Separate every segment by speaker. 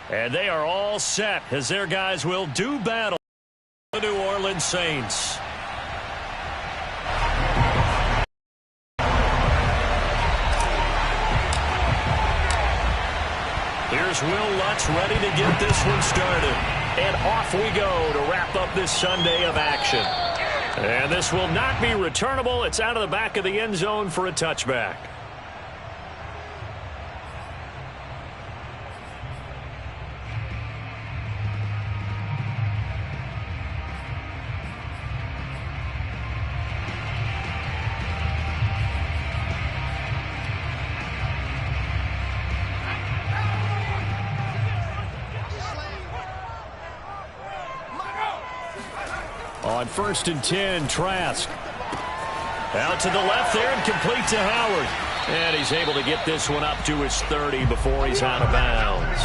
Speaker 1: And they are all set as their guys will do battle with the New Orleans Saints. Here's Will Lutz ready to get this one started. And off we go to wrap up this Sunday of action. And this will not be returnable. It's out of the back of the end zone for a touchback. On 1st and 10, Trask. Out to the left there and complete to Howard. And he's able to get this one up to his 30 before he's out of bounds.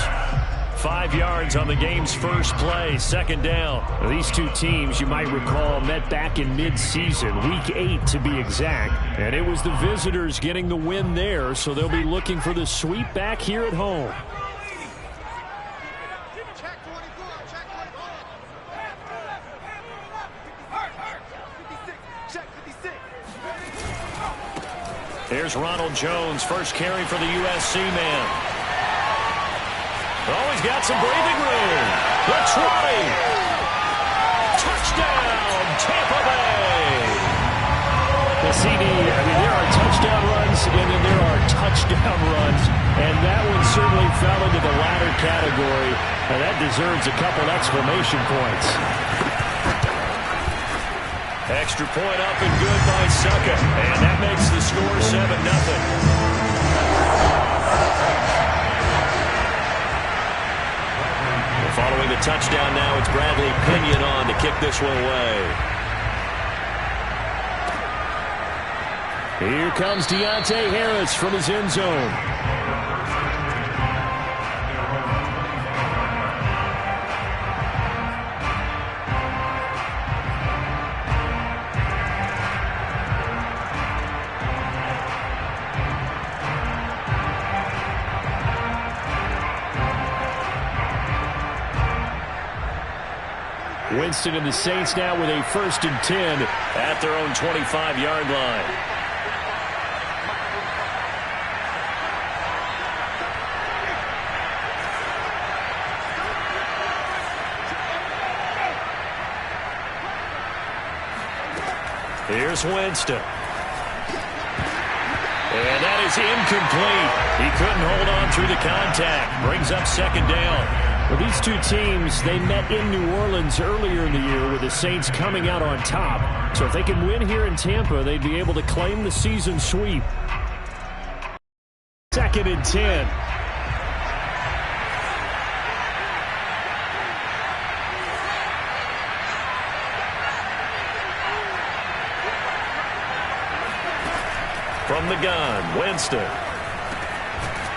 Speaker 1: 5 yards on the game's first play, 2nd down. These two teams, you might recall, met back in mid-season, week 8 to be exact. And it was the visitors getting the win there, so they'll be looking for the sweep back here at home. Here's Ronald Jones, first carry for the USC man. Oh, he's got some breathing room. The 20. Touchdown, Tampa Bay. The CD, there are touchdown runs, and then there are touchdown runs. And that one certainly fell into the latter category. And that deserves a couple exclamation points. Extra point up and good by Succa. And that makes the score 7-0. Following the touchdown now, it's Bradley Pinion on to kick this one away. Here comes Deontay Harris from his end zone. Winston and the Saints now with a 1st and 10 at their own 25-yard line. Here's Winston. And that is incomplete. He couldn't hold on through the contact. Brings up 2nd down. Well, these two teams, they met in New Orleans earlier in the year with the Saints coming out on top. So if they can win here in Tampa, they'd be able to claim the season sweep. 2nd and 10. From the gun, Winston.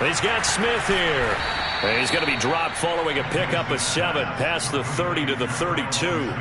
Speaker 1: He's got Smith here. And he's going to be dropped following a pickup of 7 past the 30 to the 32.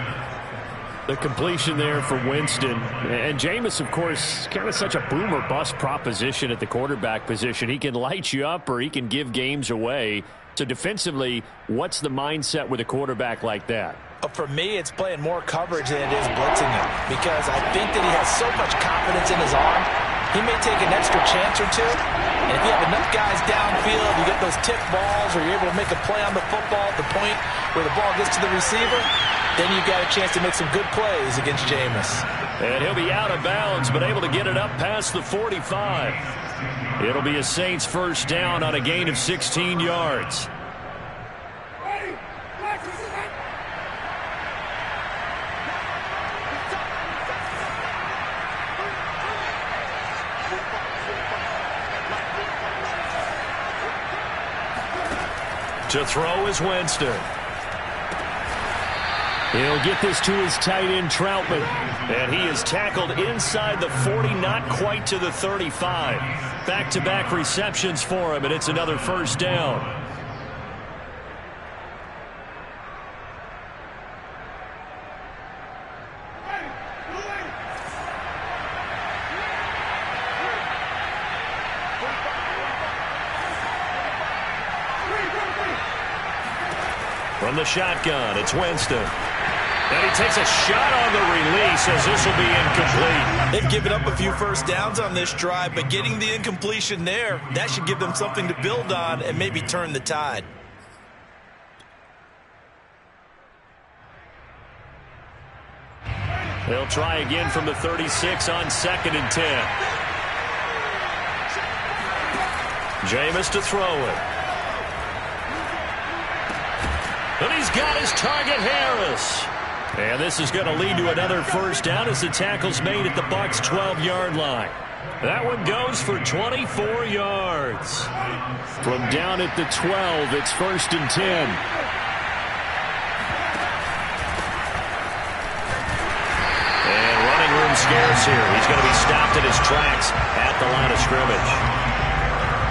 Speaker 1: The completion there for Winston. And Jameis, of course, kind of such a boom or bust proposition at the quarterback position. He can light you up or he can give games away. So defensively, what's the mindset with a quarterback like that?
Speaker 2: For me, it's playing more coverage than it is blitzing him, because I think that he has so much confidence in his arm. He may take an extra chance or two, and if you have enough guys downfield, you get those tip balls, or you're able to make a play on the football at the point where the ball gets to the receiver, then you've got a chance to make some good plays against Jameis.
Speaker 1: And he'll be out of bounds, but able to get it up past the 45. It'll be a Saints 1st down on a gain of 16 yards. To throw is Winston. He'll get this to his tight end, Troutman. And he is tackled inside the 40, not quite to the 35. Back-to-back receptions for him, and it's another 1st down. From the shotgun, it's Winston. And he takes a shot on the release as this will be incomplete.
Speaker 2: They've given up a few first downs on this drive, but getting the incompletion there, that should give them something to build on and maybe turn the tide.
Speaker 1: They'll try again from the 36 on 2nd and 10. Jameis to throw it. And he's got his target, Harris. And this is going to lead to another first down as the tackle's made at the Bucs' 12-yard line. That one goes for 24 yards. From down at the 12, it's 1st and 10. And running room scarce here. He's going to be stopped in his tracks at the line of scrimmage.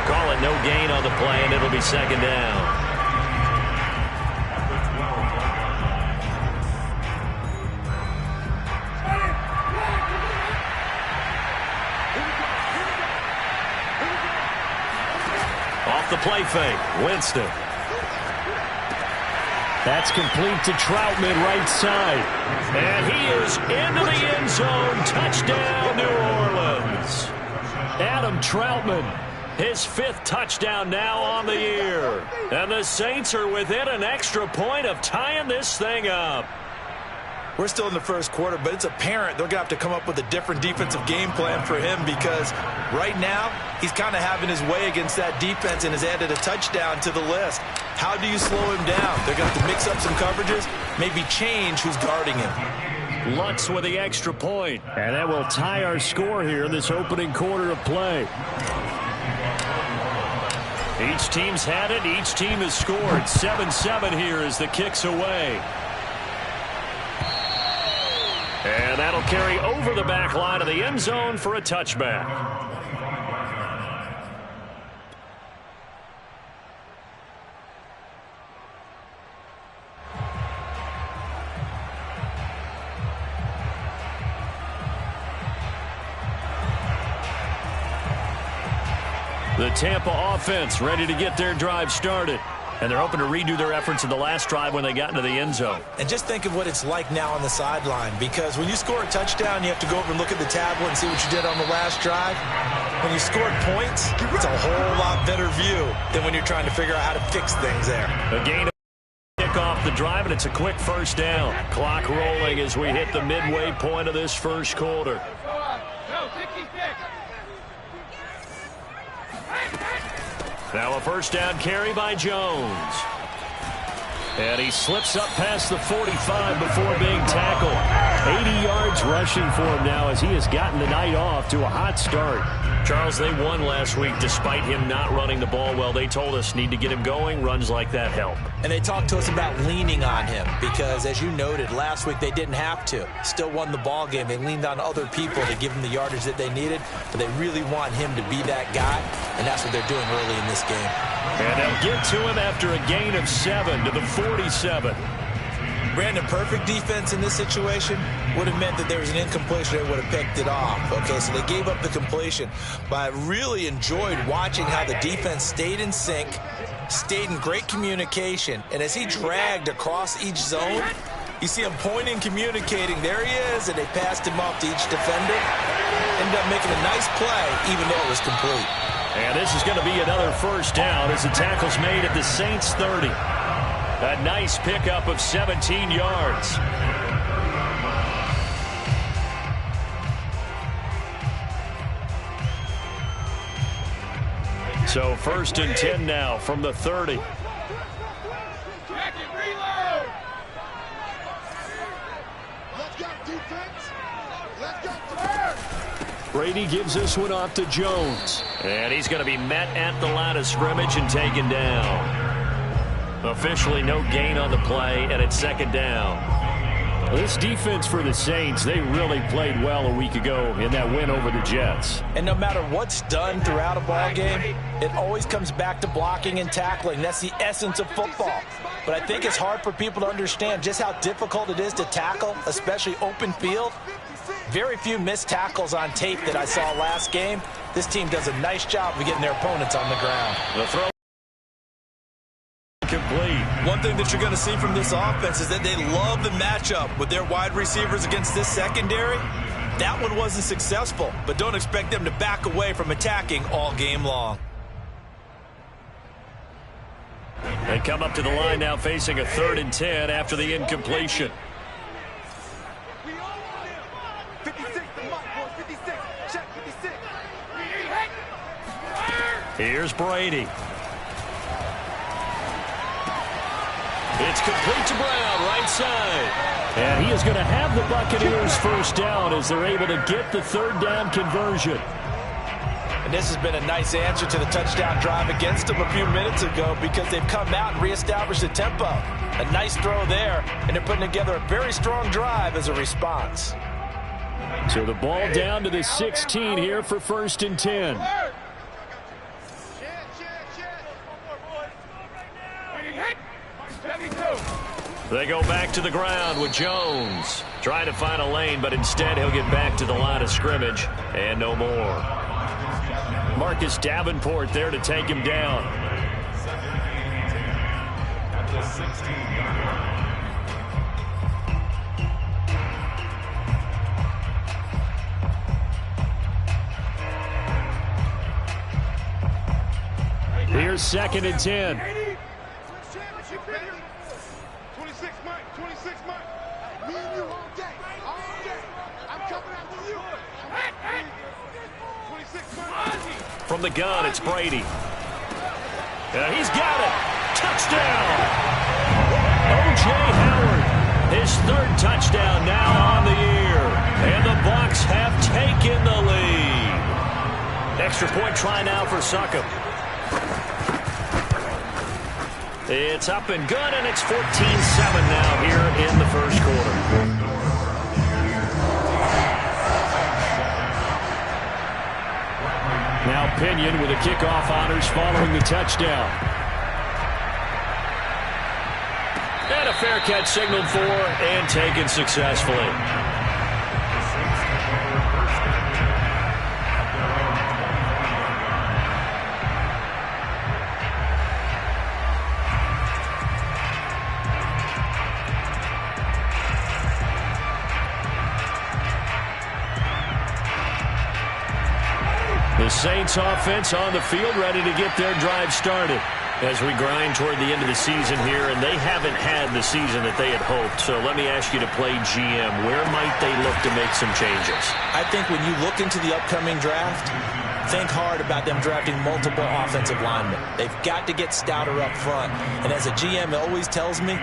Speaker 1: Call it no gain on the play, and it'll be 2nd down. The play fake. Winston. That's complete to Troutman, right side. And he is into the end zone. Touchdown, New Orleans. Adam Troutman, his 5th touchdown now on the year. And the Saints are within an extra point of tying this thing up.
Speaker 2: We're still in the first quarter, but it's apparent they're going to have to come up with a different defensive game plan for him because right now he's kind of having his way against that defense and has added a touchdown to the list. How do you slow him down? They're going to have to mix up some coverages, maybe change who's guarding him.
Speaker 1: Lutz with the extra point. And that will tie our score here in this opening quarter of play. Each team's had it. Each team has scored. 7-7 here as the kick's away. And that'll carry over the back line of the end zone for a touchback. The Tampa offense ready to get their drive started. And they're hoping to redo their efforts in the last drive when they got into the end zone.
Speaker 2: And just think of what it's like now on the sideline, because when you score a touchdown, you have to go over and look at the tablet and see what you did on the last drive. When you scored points, it's a whole lot better view than when you're trying to figure out how to fix things there.
Speaker 1: A gain of kick off the drive, and it's a quick first down. Clock rolling as we hit the midway point of this first quarter. Now a first down carry by Jones. And he slips up past the 45 before being tackled. 80 yards rushing for him now as he has gotten the night off to a hot start. Charles, they won last week despite him not running the ball well. They told us need to get him going. Runs like that help.
Speaker 2: And they talked to us about leaning on him because, as you noted, last week they didn't have to. Still won the ball game. They leaned on other people to give him the yardage that they needed, but they really want him to be that guy, and that's what they're doing early in this game.
Speaker 1: And they'll get to him after a gain of 7 to the 47.
Speaker 2: Brandon, perfect defense in this situation would have meant that there was an incompletion. They would have picked it off. Okay, so they gave up the completion. But I really enjoyed watching how the defense stayed in sync, stayed in great communication. And as he dragged across each zone, you see him pointing, communicating. There he is, and they passed him off to each defender. Ended up making a nice play, even though it was complete.
Speaker 1: And this is going to be another first down as the tackle's made at the Saints 30. A nice pickup of 17 yards. So 1st and 10 now from the 30. Brady gives this one off to Jones. And he's going to be met at the line of scrimmage and taken down. Officially no gain on the play, and it's 2nd down. This defense for the Saints, they really played well a week ago in that win over the Jets.
Speaker 2: And no matter what's done throughout a ball game, it always comes back to blocking and tackling. That's the essence of football. But I think it's hard for people to understand just how difficult it is to tackle, especially open field. Very few missed tackles on tape that I saw last game. This team does a nice job of getting their opponents on the ground.
Speaker 1: The throw complete.
Speaker 2: One thing that you're going to see from this offense is that they love the matchup with their wide receivers against this secondary. That one wasn't successful, but don't expect them to back away from attacking all game long.
Speaker 1: They come up to the line now facing a 3rd and 10 after the incompletion.
Speaker 3: 56, the mark, boys, 56. Check 56.
Speaker 1: Here's Brady. It's complete to Brown, right side. And he is going to have the Buccaneers first down as they're able to get the 3rd down conversion.
Speaker 2: And this has been a nice answer to the touchdown drive against them a few minutes ago because they've come out and reestablished the tempo. A nice throw there, and they're putting together a very strong drive as a response.
Speaker 1: So the ball down to the 16 here for 1st and 10. They go back to the ground with Jones. Trying to find a lane, but instead he'll get back to the line of scrimmage and no more. Marcus Davenport there to take him down. Here's 2nd and 10.
Speaker 3: 26, Mike. 26, Mike. Me and you all day. All day. I'm coming after you. 26, Mike.
Speaker 1: From the gun, it's Brady. He's got it. Touchdown. O.J. Howard, his 3rd touchdown now on the year. And the Bucs have taken the lead. Extra point try now for Succop. It's up and good, and it's 14-7 now here in the 1st quarter. Now Pinion with the kickoff honors following the touchdown. And a fair catch signaled for and taken successfully. The Saints offense on the field ready to get their drive started as we grind toward the end of the season here, and they haven't had the season that they had hoped. So let me ask you to play GM. Where might they look to make some changes?
Speaker 2: I think when you look into the upcoming draft, think hard about them drafting multiple offensive linemen. They've got to get stouter up front. And as a GM always tells me,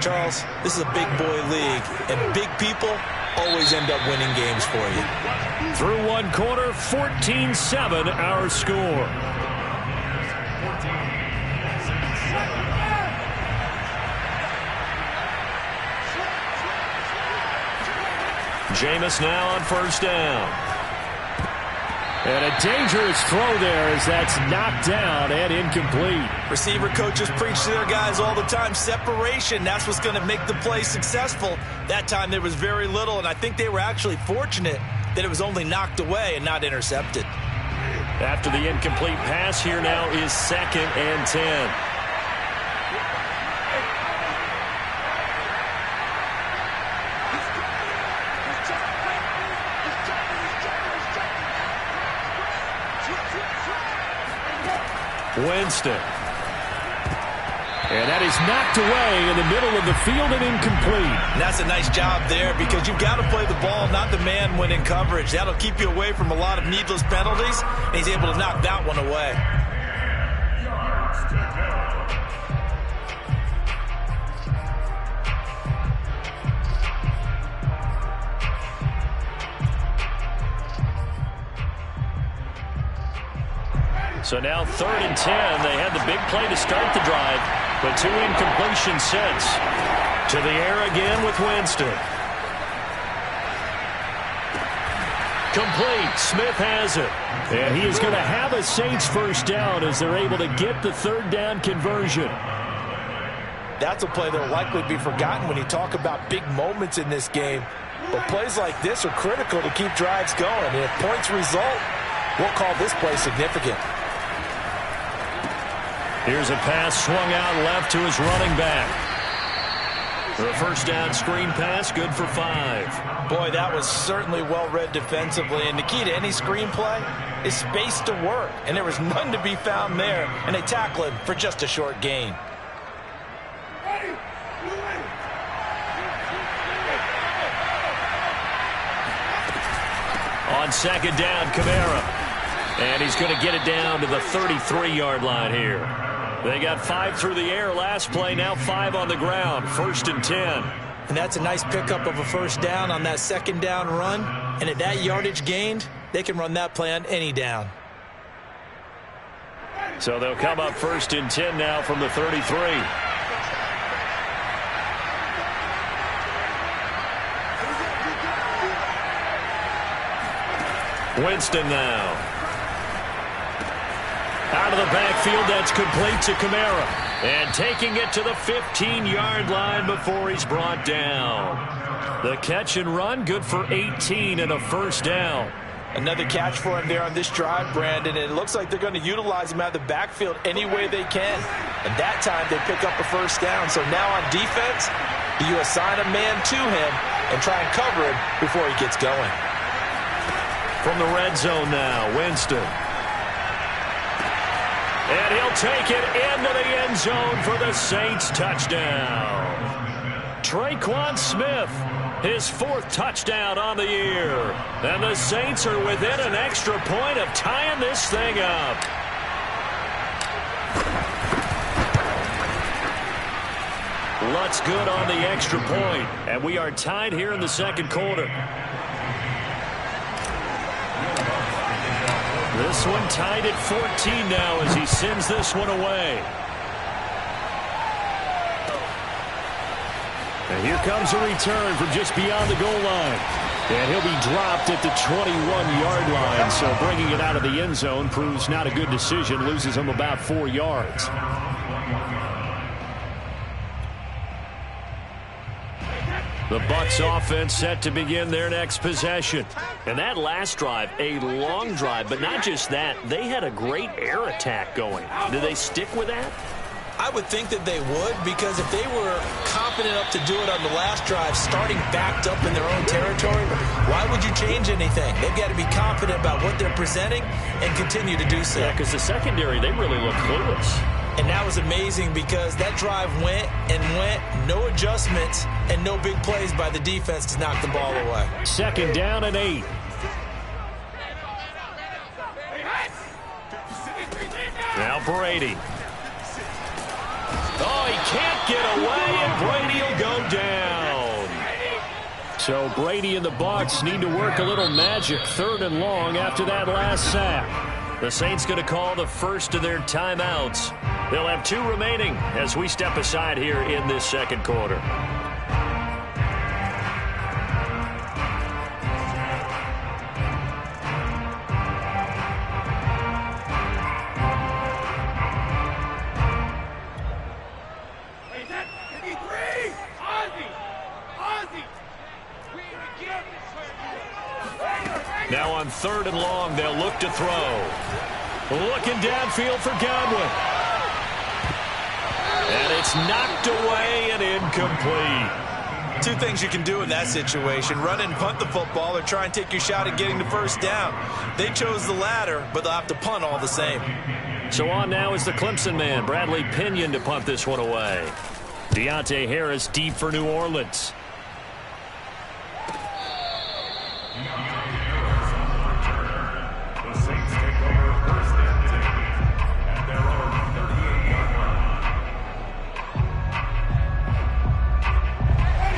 Speaker 2: Charles, this is a big boy league, and big people always end up winning games for you.
Speaker 1: Through 1 quarter, 14-7 our score. Jameis now on 1st down. And a dangerous throw there as that's knocked down and incomplete.
Speaker 2: Receiver coaches preach to their guys all the time. Separation, that's what's going to make the play successful. That time there was very little, and I think they were actually fortunate that it was only knocked away and not intercepted.
Speaker 1: After the incomplete pass, here now is 2nd and 10. Winston. And that is knocked away in the middle of the field and incomplete.
Speaker 2: And that's a nice job there because you've got to play the ball, not the man when in coverage. That'll keep you away from a lot of needless penalties, and he's able to knock that one away.
Speaker 1: So now 3rd and 10. They had the big play to start the drive, but 2 incompletions since. To the air again with Winston. Complete. Smith has it. And he is going to have a Saints first down as they're able to get the 3rd down conversion.
Speaker 2: That's a play that will likely be forgotten when you talk about big moments in this game. But plays like this are critical to keep drives going. And if points result, we'll call this play significant.
Speaker 1: Here's a pass swung out left to his running back. The first down screen pass, good for 5.
Speaker 2: Boy, that was certainly well read defensively. And the key to any screen play is space to work. And there was none to be found there. And they tackle him for just a short gain.
Speaker 1: On second down, Kamara. And he's going to get it down to the 33-yard line here. They got 5 through the air last play, now 5 on the ground. 1st and 10.
Speaker 2: And that's a nice pickup of a first down on that second down run. And at that yardage gained, they can run that play on any down.
Speaker 1: So they'll come up 1st and 10 now from the 33. Winston now. Out of the backfield, that's complete to Kamara. And taking it to the 15-yard line before he's brought down. The catch and run, good for 18 and a first down.
Speaker 2: Another catch for him there on this drive, Brandon. And it looks like they're going to utilize him out of the backfield any way they can. And that time they pick up a first down. So now on defense, you assign a man to him and try and cover him before he gets going.
Speaker 1: From the red zone now, Winston. And he'll take it into the end zone for the Saints touchdown. Traquan Smith, his 4th touchdown on the year. And the Saints are within an extra point of tying this thing up. Lutz good on the extra point. And we are tied here in the second quarter. This one tied at 14 now as he sends this one away. And here comes a return from just beyond the goal line. And he'll be dropped at the 21-yard line. So bringing it out of the end zone proves not a good decision. Loses him about 4 yards. The Bucs offense set to begin their next possession. And that last drive, a long drive, but not just that. They had a great air attack going. Do they stick with that?
Speaker 2: I would think that they would, because if they were confident enough to do it on the last drive, starting backed up in their own territory, why would you change anything? They've got to be confident about what they're presenting and continue to do so.
Speaker 1: Yeah, because the secondary, they really look clueless.
Speaker 2: And that was amazing because that drive went and went, no adjustments, and no big plays by the defense to knock the ball away.
Speaker 1: 2nd down and 8. Now Brady. Oh, he can't get away, and Brady will go down. So Brady and the Bucs need to work a little magic. 3rd and long after that last sack. The Saints going to call the first of their timeouts. They'll have 2 remaining as we step aside here in this second quarter. Now on 3rd and long, they'll look to throw. Looking downfield for Godwin. And it's knocked away and incomplete.
Speaker 2: 2 things you can do in that situation: run and punt the football, or try and take your shot at getting the first down. They chose the latter, but they'll have to punt all the same.
Speaker 1: So on now is the Clemson man, Bradley Pinion, to punt this one away. Deontay Harris deep for New Orleans.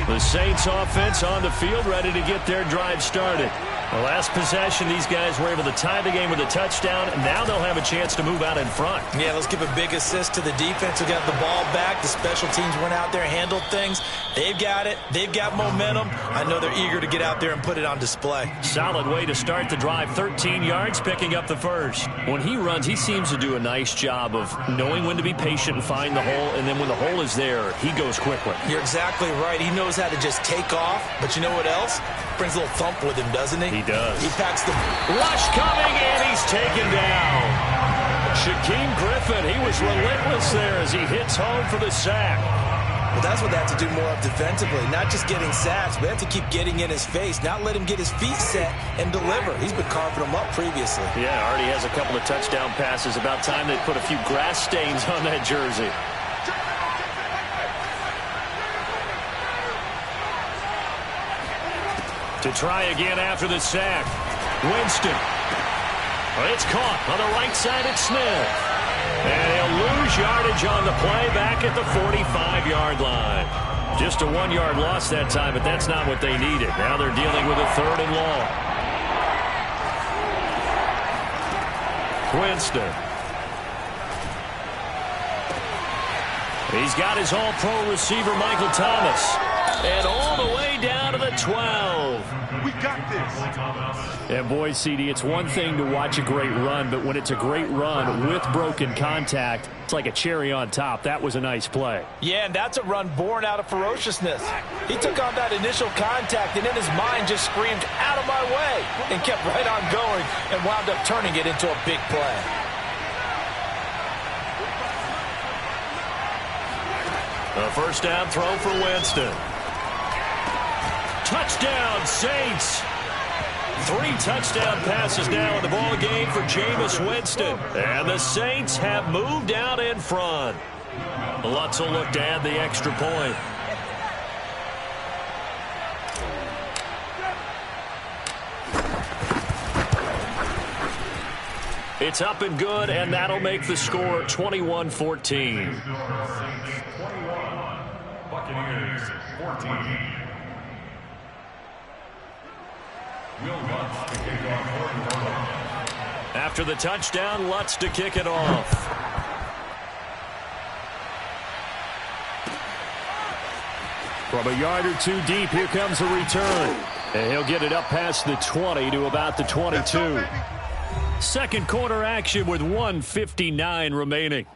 Speaker 1: The Saints offense on the field, ready to get their drive started. The last possession, these guys were able to tie the game with a touchdown, and now they'll have a chance to move out in front.
Speaker 2: Yeah, let's give a big assist to the defense who got the ball back. The special teams went out there, handled things. They've got it. They've got momentum. I know they're eager to get out there and put it on display.
Speaker 1: Solid way to start the drive. 13 yards, picking up the first. When he runs, he seems to do a nice job of knowing when to be patient and find the hole, and then when the hole is there, he goes quickly.
Speaker 2: You're exactly right. He knows how to just take off, but you know what else? Brings a little thump with him, doesn't he?
Speaker 1: He does.
Speaker 2: He packs the
Speaker 1: rush coming, and he's taken down. Shaquem Griffin, he was relentless there as he hits home for the sack.
Speaker 2: Well, that's what they have to do more of defensively, not just getting sacks, but they have to keep getting in his face, not let him get his feet set and deliver. He's been carving them up previously.
Speaker 1: Yeah, already has a couple of touchdown passes. About time they put a few grass stains on that jersey. To try again after the sack. Winston. It's caught on the right side at Smith. And he'll lose yardage on the play back at the 45-yard line. Just a 1-yard loss that time, but that's not what they needed. Now they're dealing with a 3rd and long. Winston. He's got his all-pro receiver, Michael Thomas. And all the way down to the 12.
Speaker 3: We got this.
Speaker 1: And boy, CD, it's one thing to watch a great run, but when it's a great run with broken contact, it's like a cherry on top. That was a nice play.
Speaker 2: Yeah, and that's a run born out of ferociousness. He took on that initial contact, and in his mind just screamed, "Out of my way," and kept right on going and wound up turning it into a big play.
Speaker 1: A first down throw for Winston. Touchdown, Saints. 3 touchdown passes now in the ball game for Jameis Winston. And the Saints have moved out in front. Lutz will look to add the extra point. It's up and good, and that'll make the score 21-14.
Speaker 4: Buccaneers 14.
Speaker 1: After the touchdown, Lutz to kick it off. From a yard or 2 deep, here comes a return. And he'll get it up past the 20 to about the 22. Second quarter action with 1:59 remaining.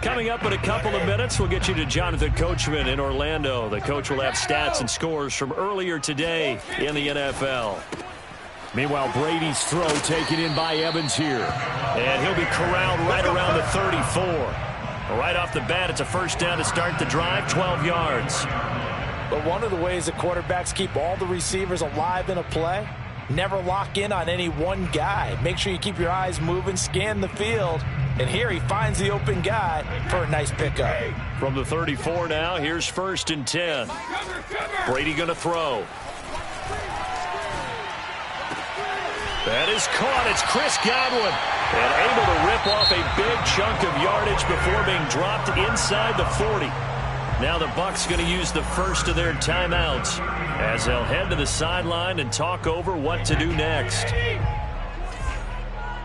Speaker 1: Coming up in a couple of minutes, we'll get you to Jonathan Coachman in Orlando. The coach will have stats and scores from earlier today in the NFL. Meanwhile, Brady's throw taken in by Evans here. And he'll be corralled right around the 34. Right off the bat, it's a first down to start the drive, 12 yards.
Speaker 2: But one of the ways that quarterbacks keep all the receivers alive in a play, never lock in on any one guy. Make sure you keep your eyes moving, scan the field. And here he finds the open guy for a nice pickup.
Speaker 1: From the 34 now, here's 1st and 10. Brady going to throw. That is caught. It's Chris Godwin. And able to rip off a big chunk of yardage before being dropped inside the 40. Now the Bucs going to use the first of their timeouts as they'll head to the sideline and talk over what to do next.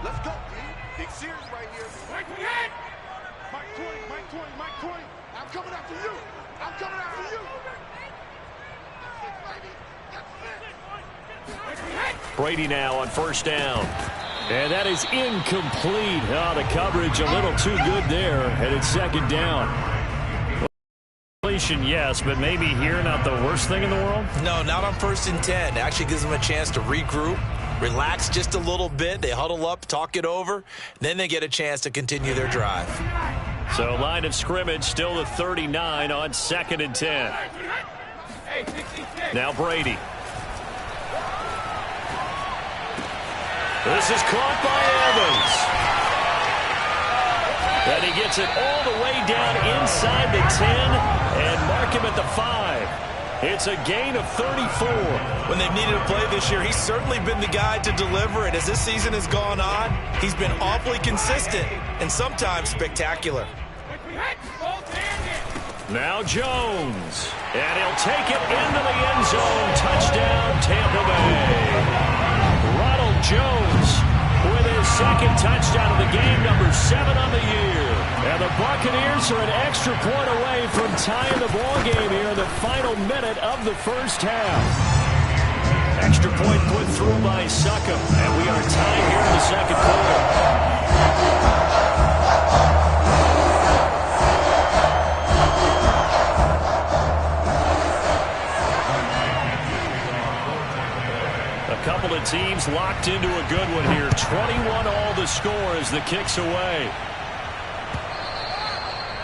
Speaker 3: Let's go, big series right here. Mike 20. I'm coming after you.
Speaker 1: Brady now on first down. And that is incomplete. Oh, the coverage a little too good there. And it's 2nd down. Yes, but maybe here not the worst thing in the world?
Speaker 2: No, not on 1st and 10. It actually gives them a chance to regroup, relax just a little bit. They huddle up, talk it over. Then they get a chance to continue their drive.
Speaker 1: So line of scrimmage still the 39 on 2nd and 10. Now Brady. This is caught by Evans. And he gets it all the way down inside the 10 and mark him at the 5. It's a gain of 34.
Speaker 2: When they've needed a play this year, he's certainly been the guy to deliver it. As this season has gone on, he's been awfully consistent and sometimes spectacular.
Speaker 1: Now Jones. And he'll take it into the end zone. Touchdown, Tampa Bay. Ronald Jones with his 2nd touchdown of the game, number 7 on the year. And the Buccaneers are an extra point away from tying the ball game here in the final minute of the first half. Extra point put through by Succop, and we are tied here in the second quarter. A couple of teams locked into a good one here. 21 all the score as the kick's away.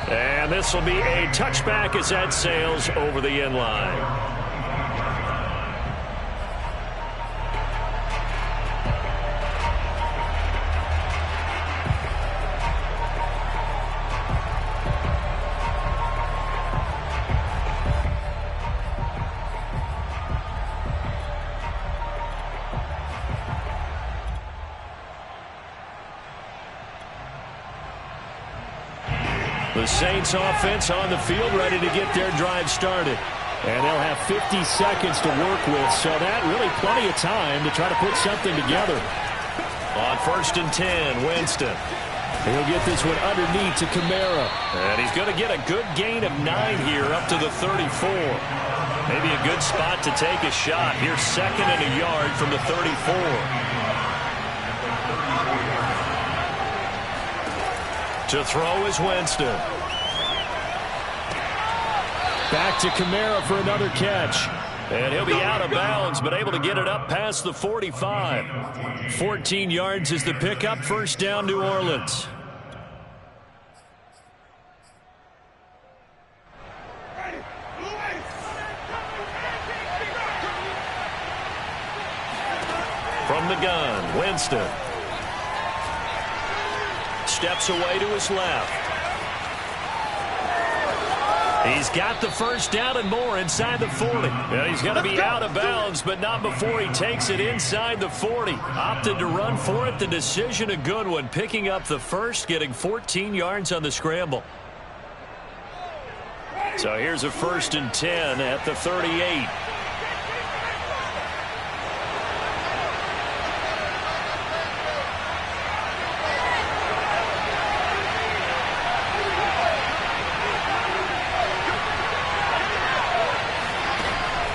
Speaker 1: And this will be a touchback as that sails over the end line. The Saints offense on the field ready to get their drive started. And they'll have 50 seconds to work with, so that really plenty of time to try to put something together. On 1st and 10, Winston. He'll get this one underneath to Kamara. And he's going to get a good gain of 9 here up to the 34. Maybe a good spot to take a shot. Here's 2nd and a yard from the 34. To throw is Winston. Back to Kamara for another catch. And he'll be out of bounds, but able to get it up past the 45. 14 yards is the pickup. First down, New Orleans. From the gun, Winston. Steps away to his left. He's got the first down and more inside the 40. And he's going to be out of bounds, but not before he takes it inside the 40. Opted to run for it. The decision a good one. Picking up the first, getting 14 yards on the scramble. So here's a 1st and 10 at the 38.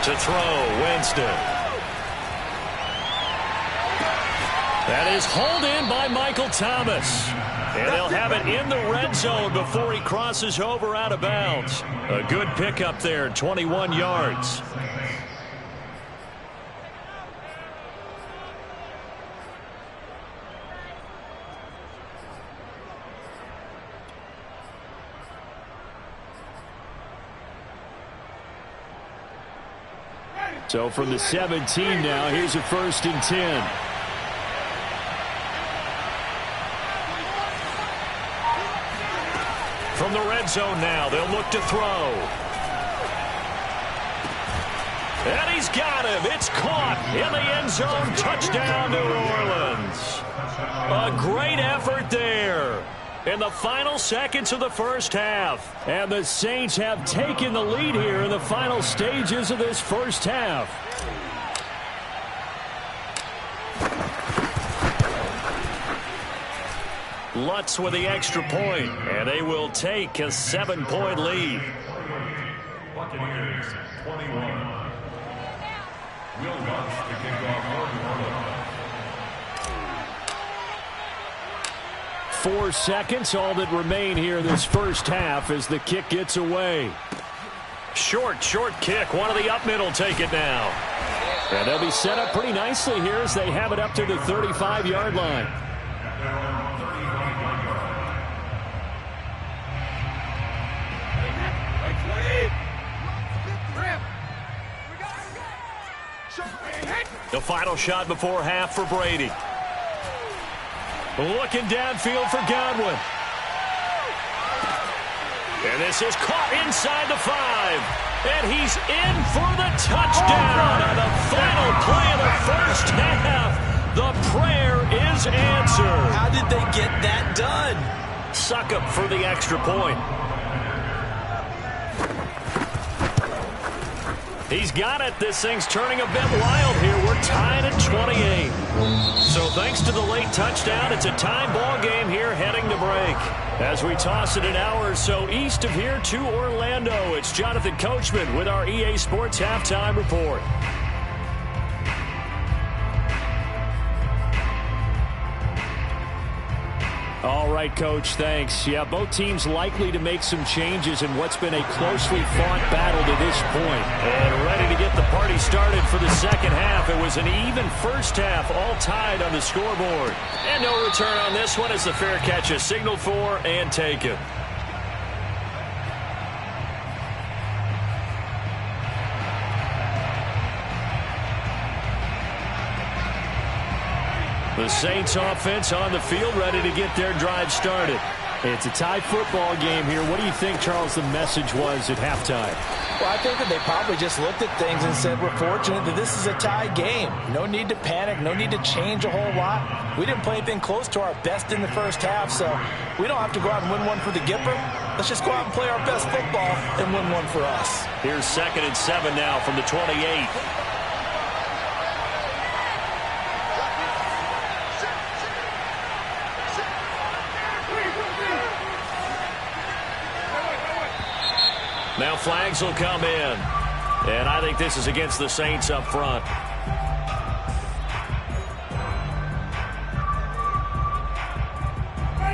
Speaker 1: To throw, Winston. That is hauled in by Michael Thomas. And they'll have it in the red zone before he crosses over out of bounds. A good pickup there, 21 yards. So from the 17 now, here's a 1st and 10. From the red zone now, they'll look to throw. And he's got him. It's caught in the end zone. Touchdown, New Orleans. A great effort there in the final seconds of the first half. And the Saints have taken the lead here in the final stages of this first half. Lutz with the extra point, and they will take a 7-point lead.
Speaker 4: Buccaneers 21. Will Lutz to kick off for New Orleans.
Speaker 1: 4 seconds, all that remain here this first half as the kick gets away. Short kick. One of the up mid will take it now. And they'll be set up pretty nicely here as they have it up to the 35-yard line. The final shot before half for Brady. Looking downfield for Godwin. And this is caught inside the 5. And he's in for the touchdown. On the final play of the first half, the prayer is answered.
Speaker 2: How did they get that done?
Speaker 1: Succop for the extra point. He's got it. This thing's turning a bit wild here. We're tied at 28. So thanks to the late touchdown, it's a tie ball game here heading to break. As we toss it an hour or so east of here to Orlando, it's Jonathan Coachman with our EA Sports Halftime Report. All right, Coach, thanks. Yeah, both teams likely to make some changes in what's been a closely fought battle to this point. And ready to get the party started for the second half. It was an even first half, all tied on the scoreboard. And no return on this one as the fair catch is signaled for and taken. The Saints offense on the field, ready to get their drive started. It's a tie football game here. What do you think, Charles, the message was at halftime?
Speaker 2: Well, I think that they probably just looked at things and said, we're fortunate that this is a tie game. No need to panic, no need to change a whole lot. We didn't play anything close to our best in the first half, so we don't have to go out and win one for the Gipper. Let's just go out and play our best football and win one for us.
Speaker 1: Here's 2nd and 7 now from the 28. Now flags will come in. And I think this is against the Saints up front.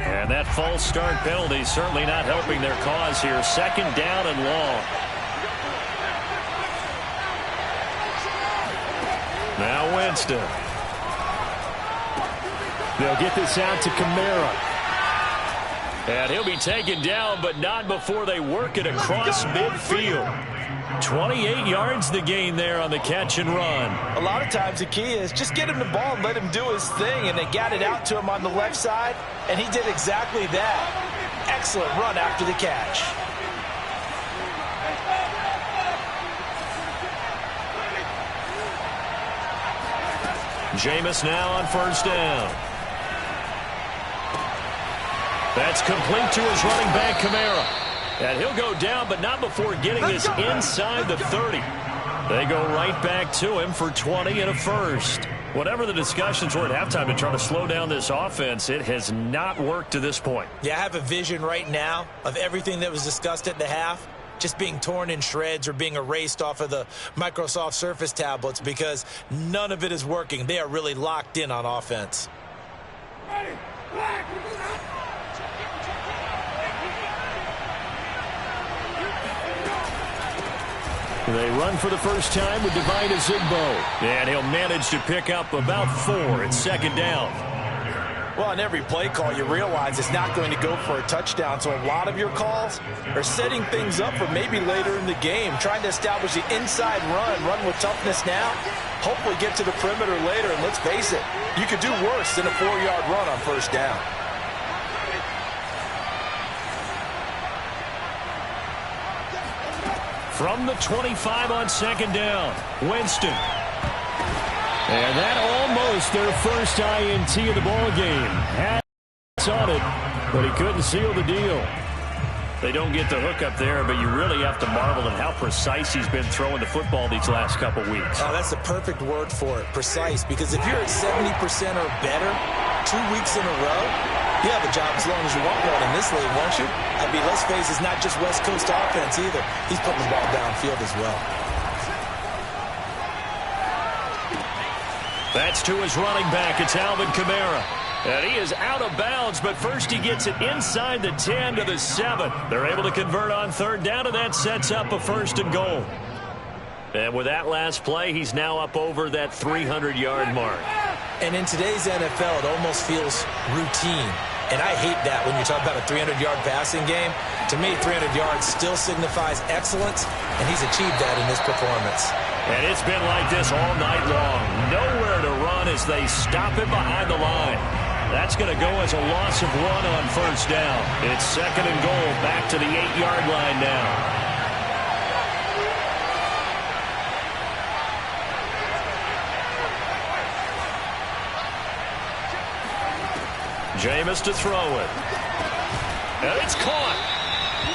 Speaker 1: And that false start penalty certainly not helping their cause here. 2nd down and long. Now Winston. They'll get this out to Kamara. And he'll be taken down, but not before they work it across midfield. 28 yards the gain there on the catch and run.
Speaker 2: A lot of times the key is just get him the ball and let him do his thing, and they got it out to him on the left side, and he did exactly that. Excellent run after the catch.
Speaker 1: Jameis now on 1st down. That's complete to his running back, Kamara. And he'll go down, but not before getting this inside the 30. They go right back to him for 20 and a first. Whatever the discussions were at halftime to try to slow down this offense, it has not worked to this point.
Speaker 2: Yeah, I have a vision right now of everything that was discussed at the half just being torn in shreds or being erased off of the Microsoft Surface tablets because none of it is working. They are really locked in on offense.
Speaker 1: They run for the first time with Divine Azigbo. And he'll manage to pick up about 4 at 2nd down.
Speaker 2: Well, on every play call, you realize it's not going to go for a touchdown. So a lot of your calls are setting things up for maybe later in the game, trying to establish the inside run with toughness now, hopefully get to the perimeter later. And let's face it, you could do worse than a 4-yard run on 1st down.
Speaker 1: From the 25 on 2nd down, Winston. And that almost their first INT of the ball game. Had on it, but he couldn't seal the deal. They don't get the hook up there, but you really have to marvel at how precise he's been throwing the football these last couple weeks.
Speaker 2: Oh, that's the perfect word for it, precise, because if you're at 70% or better 2 weeks in a row, you have a job as long as you want one in this league, won't you? I mean, let's face it, it's not just West Coast offense either. He's putting the ball downfield as well.
Speaker 1: That's to his running back. It's Alvin Kamara. And he is out of bounds, but first he gets it inside the 10 to the 7. They're able to convert on 3rd down, and that sets up a 1st and goal. And with that last play, he's now up over that 300-yard mark.
Speaker 2: And in today's NFL, it almost feels routine. And I hate that when you talk about a 300-yard passing game. To me, 300 yards still signifies excellence, and he's achieved that in this performance.
Speaker 1: And it's been like this all night long. Nowhere to run as they stop him behind the line. That's going to go as a loss of 1 on 1st down. It's 2nd and goal, back to the 8-yard line now. Jameis to throw it. And it's caught.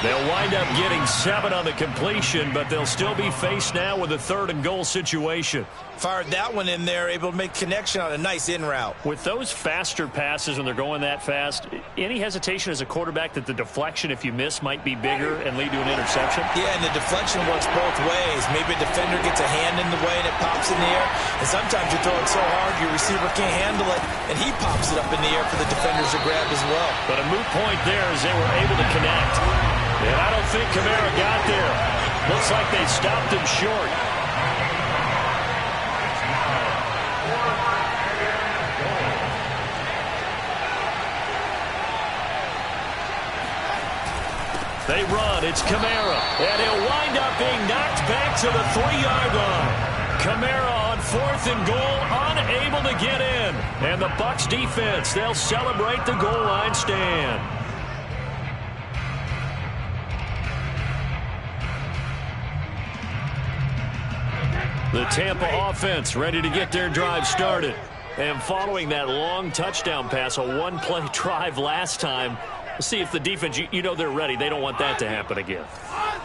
Speaker 1: They'll wind up getting 7 on the completion, but they'll still be faced now with a 3rd-and-goal situation.
Speaker 2: Fired that one in there, able to make connection on a nice in route.
Speaker 1: With those faster passes when they're going that fast, any hesitation as a quarterback that the deflection, if you miss, might be bigger and lead to an interception?
Speaker 2: Yeah, and the deflection works both ways. Maybe a defender gets a hand in the way and it pops in the air. And sometimes you throw it so hard your receiver can't handle it, and he pops it up in the air for the defenders to grab as well.
Speaker 1: But a moot point there as they were able to connect. And I don't think Kamara got there. Looks like they stopped him short. They run. It's Kamara. And he'll wind up being knocked back to the 3-yard line. Kamara on 4th and goal, unable to get in. And the Bucs defense, they'll celebrate the goal line stand. The Tampa offense ready to get their drive started. And following that long touchdown pass, a one-play drive last time, see if the defense, you know they're ready. They don't want that to happen again.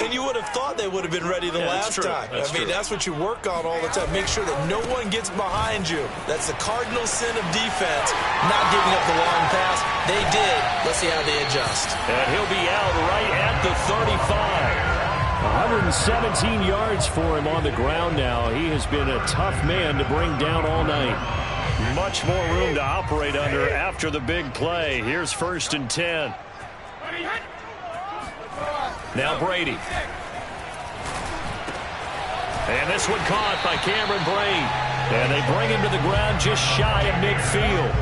Speaker 2: And you would have thought they would have been ready the last time. That's what you work on all the time. Make sure that no one gets behind you. That's the cardinal sin of defense, not giving up the long pass. They did. Let's see how they adjust.
Speaker 1: And he'll be out right at the 35. 117 yards for him on the ground now. He has been a tough man to bring down all night. Much more room to operate under after the big play. Here's 1st and 10. Now Brady. And this one caught by Cameron Brate. And they bring him to the ground just shy of midfield.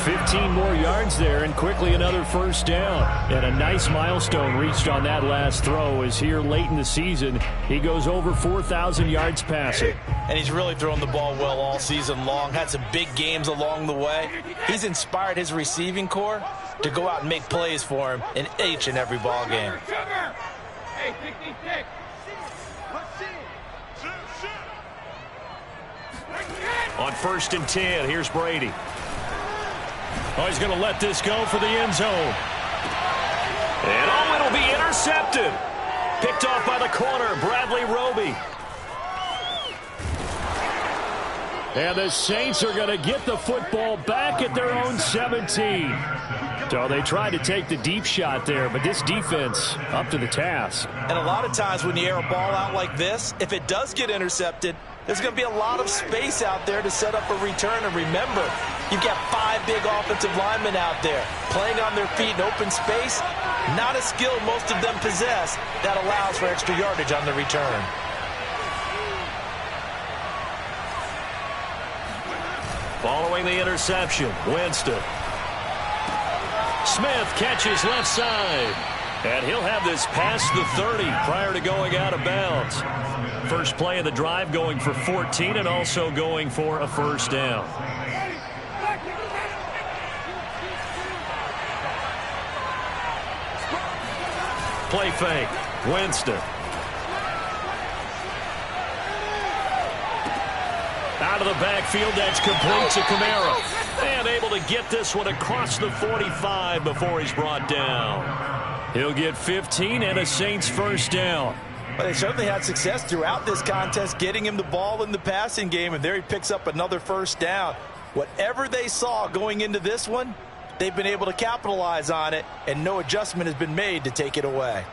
Speaker 1: 15 more yards there, and quickly another 1st down. And a nice milestone reached on that last throw as here late in the season, he goes over 4,000 yards passing.
Speaker 2: And he's really thrown the ball well all season long. Had some big games along the way. He's inspired his receiving corps to go out and make plays for him in each and every ball game.
Speaker 1: On 1st and 10, here's Brady. Oh, he's going to let this go for the end zone. And oh, it'll be intercepted. Picked off by the corner, Bradley Roby. And the Saints are going to get the football back at their own 17. So they tried to take the deep shot there, but this defense up to the task.
Speaker 2: And a lot of times when you air a ball out like this, if it does get intercepted, there's going to be a lot of space out there to set up a return. And remember, you've got 5 big offensive linemen out there playing on their feet in open space. Not a skill most of them possess that allows for extra yardage on the return.
Speaker 1: Following the interception, Winston. Smith catches left side. And he'll have this past the 30 prior to going out of bounds. First play of the drive going for 14 and also going for a 1st down. Play fake. Winston. Out of the backfield, that's complete to Kamara. And able to get this one across the 45 before he's brought down. He'll get 15 and a Saints 1st down.
Speaker 2: But they certainly had success throughout this contest, getting him the ball in the passing game, and there he picks up another 1st down. Whatever they saw going into this one, they've been able to capitalize on it, and no adjustment has been made to take it away.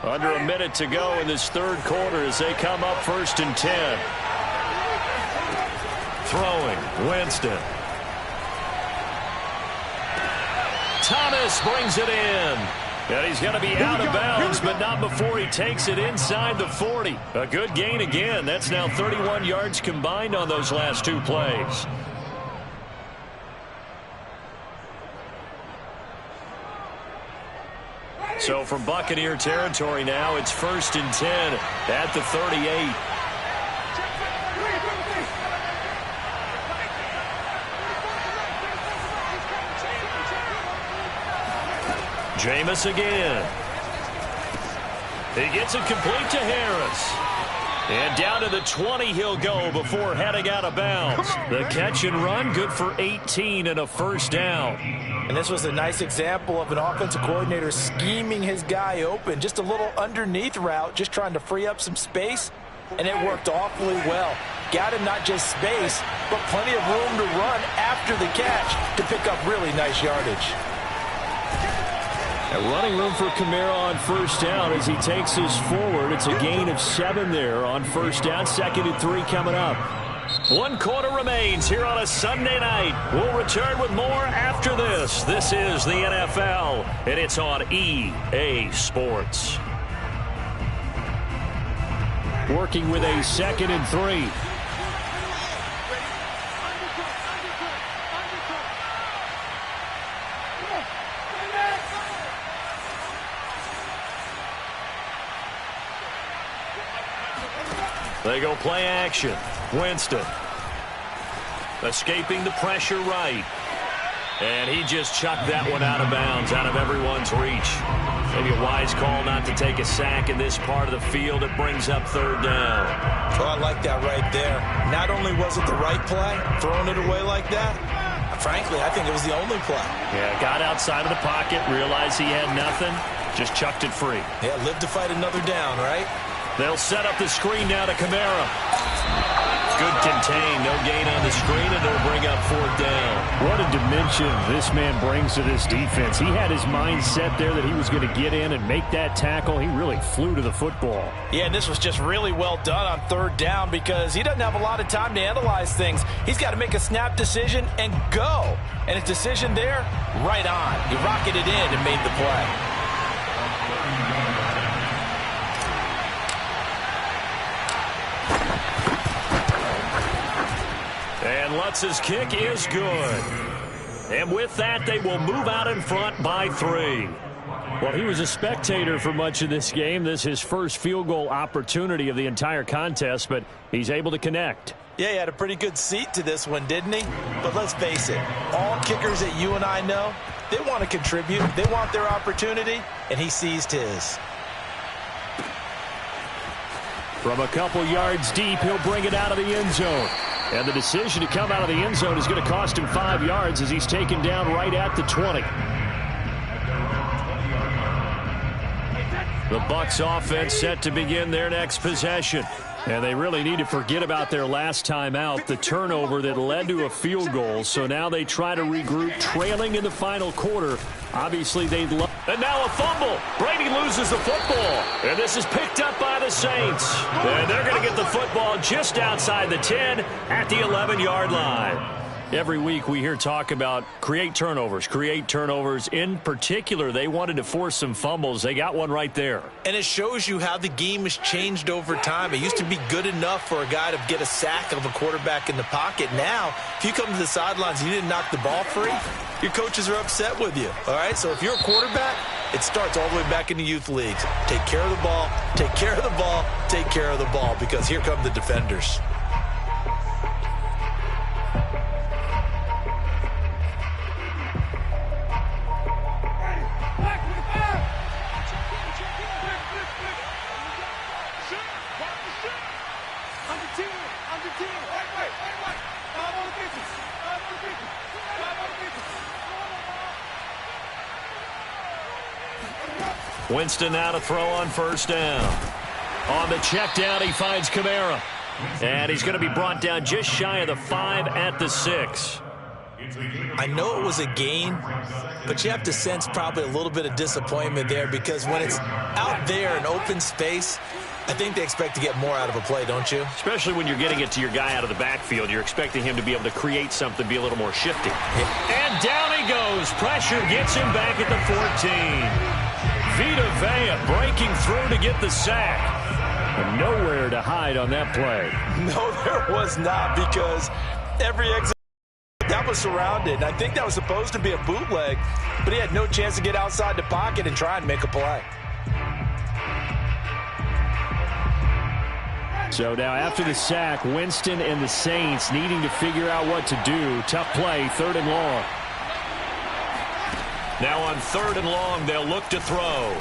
Speaker 1: Under a minute to go in this 3rd quarter as they come up 1st and 10. Throwing, Winston. Thomas brings it in. And he's going to be out of bounds, but not before he takes it inside the 40. A good gain again. That's now 31 yards combined on those last 2 plays. So from Buccaneer territory now, it's 1st and 10 at the 38. Jameis again. He gets it complete to Harris. And down to the 20 he'll go before heading out of bounds. The catch and run, good for 18 and a first down.
Speaker 2: And this was a nice example of an offensive coordinator scheming his guy open. Just a little underneath route, just trying to free up some space, and it worked awfully well. Got him not just space, but plenty of room to run after the catch to pick up really nice yardage.
Speaker 1: And running room for Kamara on first down as he takes us forward. It's a gain of 7 there on first down. 2nd and 3 coming up. 1 quarter remains here on a Sunday night. We'll return with more after this. This is the NFL, and it's on EA Sports. Working with a 2nd and 3. They go play action. Winston. Escaping the pressure right. And he just chucked that one out of bounds, out of everyone's reach. Maybe a wise call not to take a sack in this part of the field. It brings up 3rd down.
Speaker 2: Oh, I like that right there. Not only was it the right play, throwing it away like that, frankly, I think it was the only play.
Speaker 1: Yeah, got outside of the pocket, realized he had nothing, just chucked it free.
Speaker 2: Yeah, live to fight another down, right?
Speaker 1: They'll set up the screen now to Kamara. Good contain, no gain on the screen, and they'll bring up 4th down.
Speaker 5: What a dimension this man brings to this defense. He had his mind set there that he was going to get in and make that tackle. He really flew to the football.
Speaker 2: Yeah, and this was just really well done on 3rd down because he doesn't have a lot of time to analyze things. He's got to make a snap decision and go. And his decision there, right on. He rocketed in and made the play.
Speaker 1: And Lutz's kick is good. And with that, they will move out in front by 3.
Speaker 5: Well, he was a spectator for much of this game. This is his first field goal opportunity of the entire contest, but he's able to connect.
Speaker 2: Yeah, he had a pretty good seat to this one, didn't he? But let's face it, all kickers that you and I know, they want to contribute. They want their opportunity, and he seized his.
Speaker 5: From a couple yards deep, he'll bring it out of the end zone. And the decision to come out of the end zone is going to cost him 5 yards as he's taken down right at the 20. The Bucs offense set to begin their next possession. And they really need to forget about their last time out, the turnover that led to a field goal. So now they try to regroup, trailing in the final quarter. Obviously, they'd love.
Speaker 1: And now a fumble. Brady loses the football. And this is picked up by the Saints. And they're going to get the football just outside the 10 at the 11-yard line.
Speaker 5: Every week we hear talk about create turnovers. In particular, they wanted to force some fumbles. They got one right there.
Speaker 2: And it shows you how the game has changed over time. It used to be good enough for a guy to get a sack of a quarterback in the pocket. Now, if you come to the sidelines and you didn't knock the ball free, your coaches are upset with you. All right, so if you're a quarterback, it starts all the way back in the youth leagues. Take care of the ball, take care of the ball, take care of the ball, because here come the defenders.
Speaker 1: Winston now to throw on first down. On the check down, he finds Kamara. And he's going to be brought down just shy of the 5 at the 6.
Speaker 2: I know it was a gain, but you have to sense probably a little bit of disappointment there, because when it's out there in open space, I think they expect to get more out of a play, don't you?
Speaker 1: Especially when you're getting it to your guy out of the backfield. You're expecting him to be able to create something, be a little more shifty.
Speaker 2: Yeah.
Speaker 1: And down he goes. Pressure gets him back at the 14. Vita Vea breaking through to get the sack.
Speaker 5: And nowhere to hide on that play.
Speaker 2: No, there was not, because every exit that was surrounded. I think that was supposed to be a bootleg, but he had no chance to get outside the pocket and try and make a play.
Speaker 5: So now after the sack, Winston and the Saints needing to figure out what to do. Tough play, 3rd and long.
Speaker 1: Now on 3rd and long, they'll look to throw.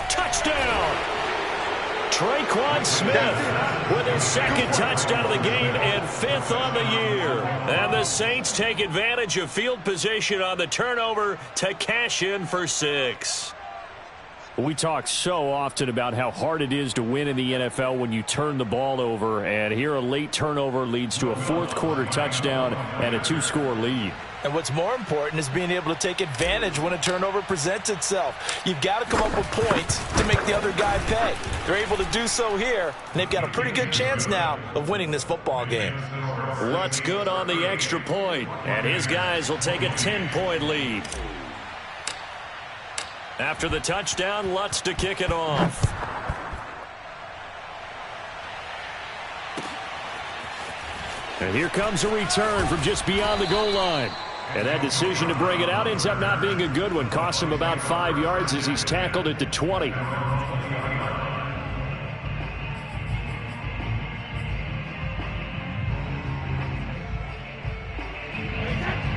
Speaker 1: Touchdown!
Speaker 5: Traquan Smith with his second touchdown of the game and 5th on the year. And the Saints take advantage of field position on the turnover to cash in for 6. We talk so often about how hard it is to win in the NFL when you turn the ball over. And here a late turnover leads to a fourth-quarter touchdown and a 2-score lead.
Speaker 2: And what's more important is being able to take advantage when a turnover presents itself. You've got to come up with points to make the other guy pay. They're able to do so here, and they've got a pretty good chance now of winning this football game.
Speaker 5: Lutz good on the extra point, and his guys will take a 10-point lead. After the touchdown, Lutz to kick it off. And here comes a return from just beyond the goal line. And that decision to bring it out ends up not being a good one. Costs him about 5 yards as he's tackled at the 20.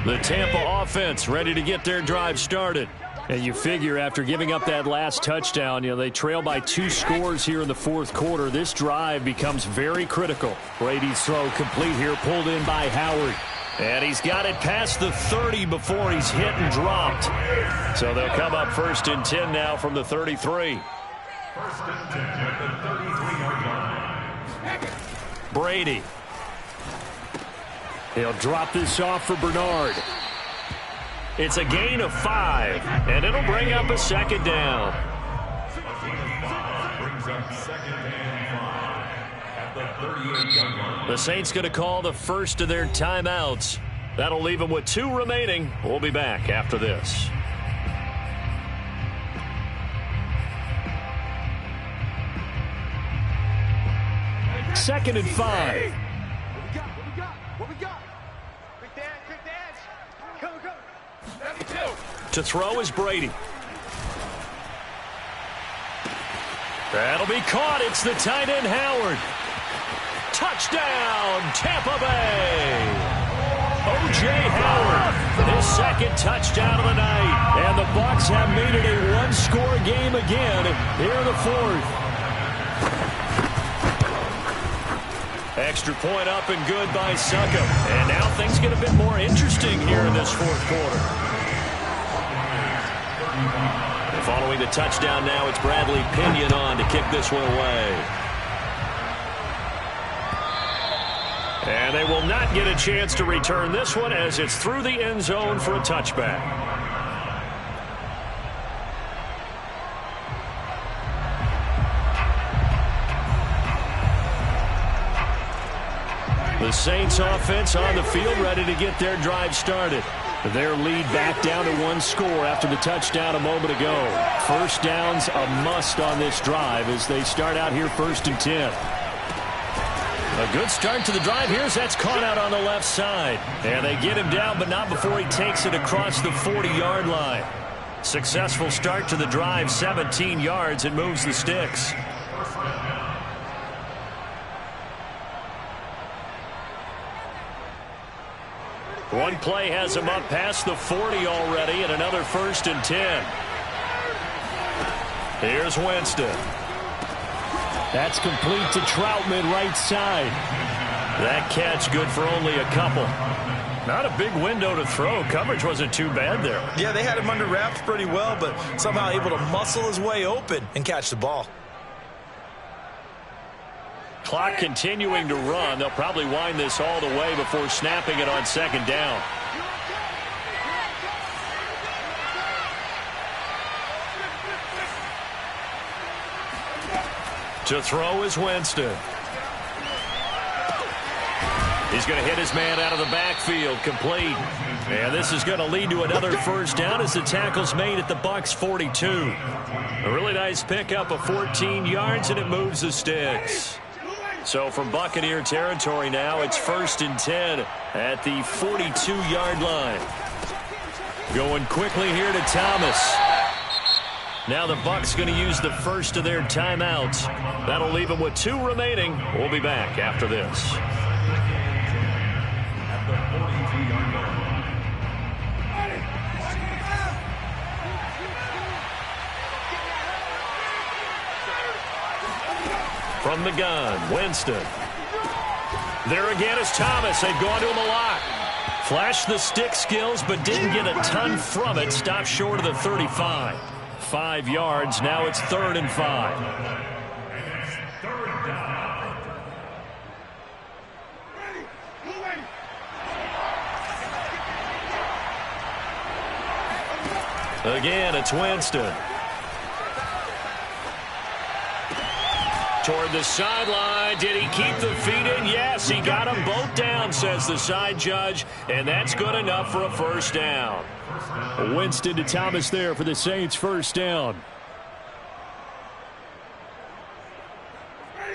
Speaker 5: The Tampa offense ready to get their drive started. And you figure after giving up that last touchdown, they trail by 2 scores here in the fourth quarter. This drive becomes very critical. Brady's throw complete here, pulled in by Howard. And he's got it past the 30 before he's hit and dropped. So they'll come up 1st and 10 now from the 33.
Speaker 4: 1st and 10 at the 33-yard line.
Speaker 5: Brady. He'll drop this off for Bernard. It's a gain of 5, and it'll bring up a 2nd down.
Speaker 4: Brings up 2nd and 5 at the 38-yard line.
Speaker 5: The Saints going to call the first of their timeouts. That'll leave them with 2 remaining. We'll be back after this. Second and 5.
Speaker 3: What we got? Quick dance. Go.
Speaker 5: To throw is Brady. That'll be caught. It's the tight end, Howard. Touchdown, Tampa Bay. O.J. Howard, his 2nd touchdown of the night. And the Bucs have made it a 1-score game again here in the 4th. Extra point up and good by Succop. And now things get a bit more interesting here in this fourth quarter. Following the touchdown now, it's Bradley Pinion on to kick this one away. And they will not get a chance to return this one as it's through the end zone for a touchback. The Saints offense on the field ready to get their drive started. Their lead back down to 1 score after the touchdown a moment ago. 1st down's a must on this drive as they start out here 1st and 10. A good start to the drive here as that's caught out on the left side. And they get him down, but not before he takes it across the 40-yard line. Successful start to the drive, 17 yards, and moves the sticks. One play has him up past the 40 already, and another 1st and 10. Here's Winston. That's complete to Troutman right side. That catch good for only a couple. Not a big window to throw. Coverage wasn't too bad there.
Speaker 2: Yeah, they had him under wraps pretty well, but somehow able to muscle his way open and catch the ball.
Speaker 5: Clock continuing to run. They'll probably wind this all the way before snapping it on 2nd down. To throw is Winston. He's going to hit his man out of the backfield, complete. And this is going to lead to another 1st down as the tackle's made at the Bucs 42. A really nice pickup of 14 yards, and it moves the sticks. So from Buccaneer territory now, it's 1st and 10 at the 42-yard line. Going quickly here to Thomas. Now the Bucs going to use the first of their timeouts. That'll leave them with 2 remaining. We'll be back after this.
Speaker 4: At the 42-yard line.
Speaker 1: From the gun, Winston. There again is Thomas. They've gone to him a lot. Flashed the stick skills, but didn't get a ton from it. Stopped short of the 35. 5 yards. Now it's 3rd and 5. Again, it's Winston. Toward the sideline. Did he keep the feet in? Yes, he got them both down, says the side judge, and that's good enough for a first down.
Speaker 5: Winston to Thomas there for the Saints' first down.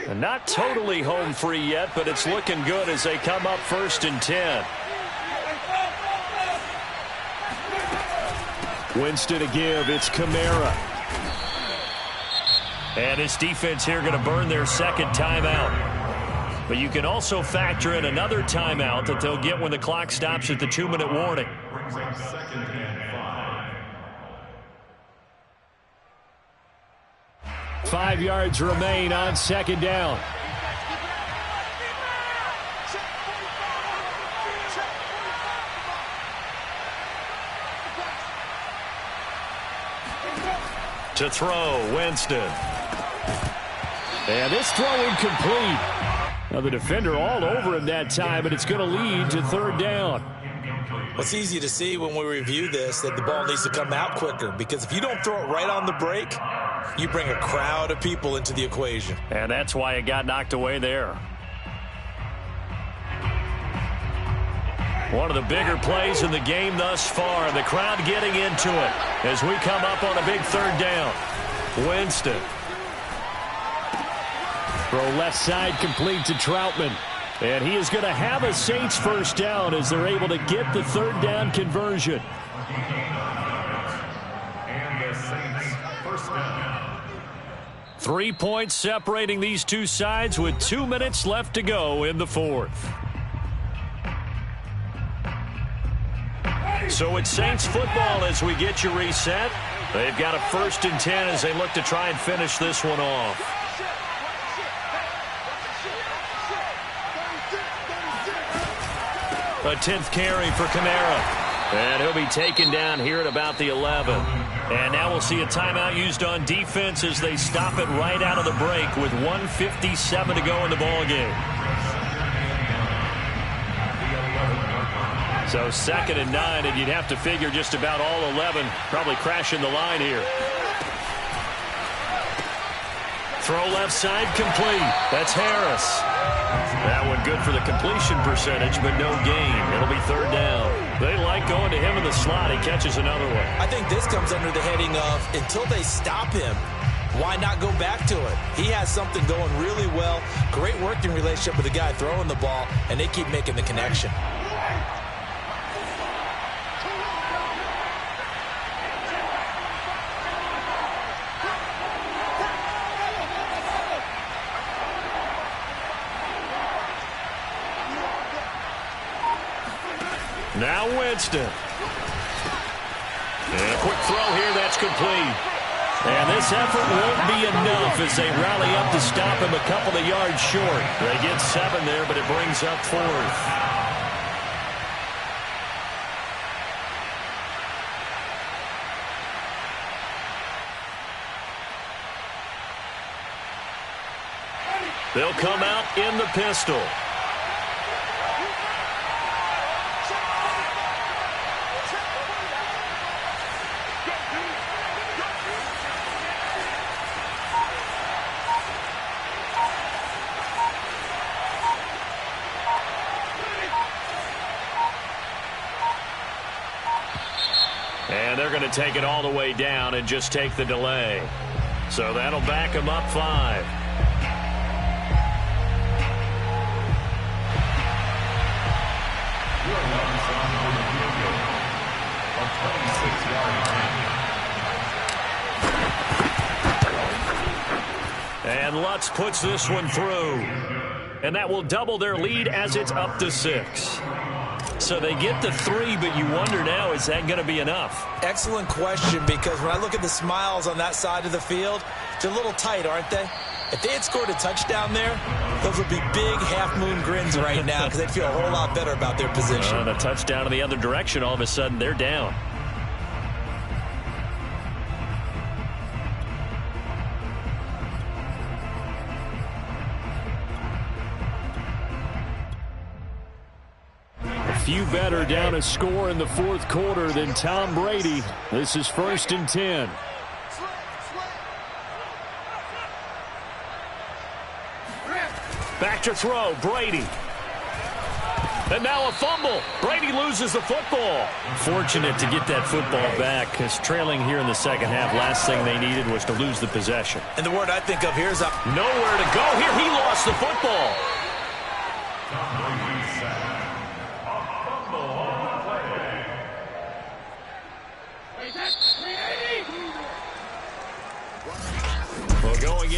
Speaker 1: And not totally home free yet, but it's looking good as they come up 1st and 10.
Speaker 5: Winston to give. It's Kamara.
Speaker 1: And his defense here going to burn their 2nd timeout. But you can also factor in another timeout that they'll get when the clock stops at the 2-minute warning.
Speaker 5: 5 yards remain on 2nd down.
Speaker 1: To throw, Winston.
Speaker 5: And this throw incomplete. Now the defender all over him that time, but it's going to lead to 3rd down.
Speaker 2: Well, it's easy to see when we review this that the ball needs to come out quicker, because if you don't throw it right on the break, you bring a crowd of people into the equation.
Speaker 1: And that's why it got knocked away there. One of the bigger plays in the game thus far. The crowd getting into it as we come up on a big 3rd down. Winston.
Speaker 5: Throw left side complete to Troutman. And he is going to have a Saints first down as they're able to get the 3rd down conversion.
Speaker 4: And the Saints first down.
Speaker 1: 3 points separating these two sides with 2 minutes left to go in the 4th. So it's Saints football as we get you reset. They've got a 1st and 10 as they look to try and finish this one off. A 10th carry for Kamara. And he'll be taken down here at about the 11. And now we'll see a timeout used on defense as they stop it right out of the break with 1:57 to go in the ballgame. So 2nd and 9, and you'd have to figure just about all 11 probably crashing the line here. Throw left side complete. That's Harris. That one good for the completion percentage, but no gain. It'll be 3rd down. They like going to him in the slot. He catches another one.
Speaker 2: I think this comes under the heading of until they stop him, why not go back to it? He has something going really well. Great working relationship with the guy throwing the ball, and they keep making the connection.
Speaker 1: Now Winston. And a quick throw here, that's complete. And this effort won't be enough as they rally up to stop him a couple of yards short. They get 7 there, but it brings up 4th. They'll come out in the pistol. And they're going to take it all the way down and just take the delay. So that'll back them up 5. And Lutz puts this one through. And that will double their lead as it's up to 6. So they get the 3, but you wonder now, is that going to be enough?
Speaker 2: Excellent question, because when I look at the smiles on that side of the field, they're a little tight, aren't they? If they had scored a touchdown there, those would be big half-moon grins right now because they'd feel a whole lot better about their position.
Speaker 5: And a touchdown in the other direction, all of a sudden they're down. A few better down a score in the fourth quarter than Tom Brady. This is 1st and 10. Back to throw, Brady. And now a fumble. Brady loses the football. Fortunate to get that football back because trailing here in the second half, last thing they needed was to lose the possession.
Speaker 2: And the word I think of here is
Speaker 5: nowhere to go here. He lost the football.